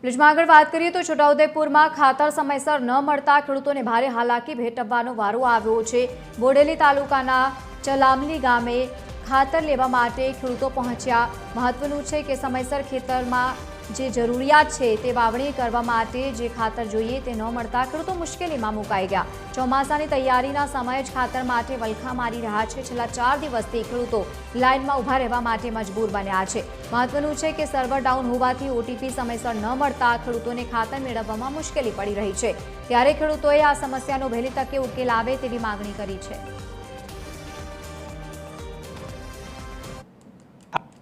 પ્લીઝમાં આગળ વાત કરીએ તો છોટાઉદેપુરમાં ખાતર સમયસર ન મળતા ખેડૂતોને ભારે હાલાકી ભેટવવાનો વારો આવ્યો છે। બોડેલી તાલુકાના ચલામલી ગામે ખાતર લેવા માટે ખેડૂતો પહોંચ્યા। મહત્વનું છે કે સમયસર ખેતરમાં જે જરૂરિયાત છે તે વાવણી કરવા માટે જે ખાતર જોઈએ તે ન મળતા ખેડૂતો મુશ્કેલીમાં મુકાઈ ગયા। ચોમાસાની તૈયારીના સમયે જ ખાતર માટે વલખા મારી રહ્યા છે। છેલ્લા 4 દિવસથી ખેડૂતો લાઇનમાં ઊભા રહેવા માટે મજબૂર બન્યા છે। મહત્વનું છે કે સર્વર ડાઉન હોવાથી ઓટીપી સમયસર ન મળતા ખેડૂતોને ખાતર મેળવવામાં મુશ્કેલી પડી રહી છે। ત્યારે ખેડૂતોએ આ સમસ્યાનો વહેલી તકે ઉકેલ આવે તેવી માંગણી કરી છે।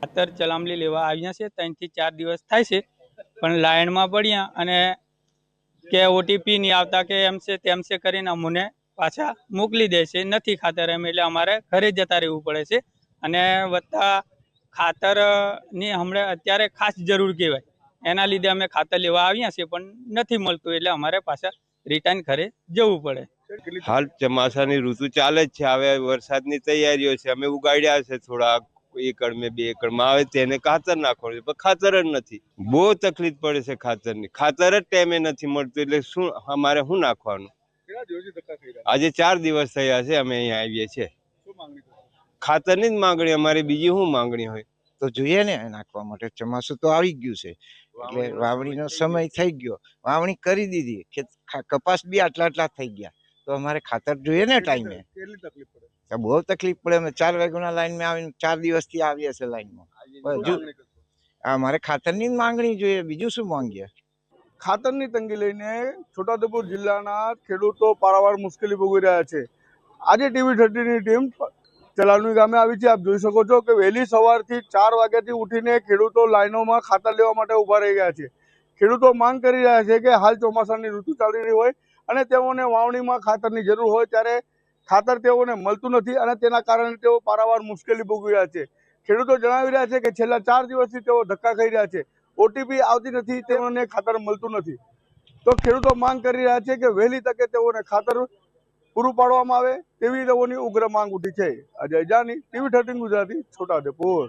ખાતર ચલામલી લેવા આવ્યા છે 3 થી 4 દિવસ થાય છે પણ લાઈનમાં પડ્યા અને કે ઓટીપી નહીં આવતા કે એમ છે તેમ છે કરીને અમને પાછા મોકલી દે છે। નથી ખાતર એમ એટલે અમારે ઘરે જતા રહેવું પડે છે અને વત્તા ખાતરની હમણાં અત્યારે ખાસ જરૂર કહેવાય એના લીધે અમે ખાતર લેવા આવ્યા છીએ પણ નથી મળતું એટલે અમારે પાછા રિટર્ન ઘરે જવું પડે। હાલ ચોમાસાની ઋતુ ચાલે જ છે। હવે વરસાદની તૈયારીઓ છે। અમે ઉગાડ્યા છે થોડા એકડ મેં 2 એકડમાં આવે તેને ખાતર નાખવાનું પણ ખાતર જ નથી। બહુ તકલીફ પડે છે ખાતરની। ખાતર જ ટાઈમે નથી મળતું એટલે શું અમારે શું નાખવાનું? આજે 4 દિવસ થયા છે અમે અહીંયા આવીએ છીએ। ખાતરની જ માંગણી અમારી, બીજી શું માંગણી હોય? તો જોઈએ ને નાખવા માટે। ચોમાસું તો આવી ગયું છે એટલે વાવણીનો સમય થઈ ગયો, વાવણી કરી દીધી, કપાસ બી આટલા થઈ ગયા તો અમારે ખાતર જોઈએ ને ટાઈમે। બહુ તકલીફ પડે। અમે 4 વાગ્યાના લાઈનમાં આવીને 4 દિવસથી આવીએ છીએ લાઈનમાં। હજુ અમારે ખાતરની જ માંગણી જોઈએ, બીજું શું માંગીએ? ખાતરની તંગી લઈને છોટાઉદેપુર જિલ્લાના ખેડૂતો પારાવાર મુશ્કેલી ભોગવી રહ્યા છે। આજે TV30ની ટીમ ચલાલની ગામે આવી છે। આપ જોઈ શકો છો કે વહેલી સવારથી 4 વાગ્યાથી ઉઠીને ખેડૂતો લાઈનોમાં ખાતર લેવા માટે ઊભા રહી ગયા છે। ખેડૂતો માંગ કરી રહ્યા છે કે હાલ ચોમાસાની ઋતુ ચાલી રહી હોય અને તેઓને વાવણીમાં ખાતરની જરૂર હોય ત્યારે ખાતર તેઓને મળતું નથી અને તેના કારણે તેઓ પારાવાર મુશ્કેલી ભોગવી રહ્યા છે। ખેડૂતો જણાવી રહ્યા છે કે છેલ્લા 4 દિવસથી તેઓ ધક્કા ખાઈ રહ્યા છે। ઓટીપી આવતી નથી, તેઓને ખાતર મળતું નથી। તો ખેડૂતો માંગ કરી રહ્યા છે કે વહેલી તકે તેઓને ખાતર પૂરું પાડવામાં આવે તેવી તેઓની ઉગ્ર માંગ ઉઠી છે। અજય જાની, TV13 ગુજરાતી, છોટાઉદેપુર।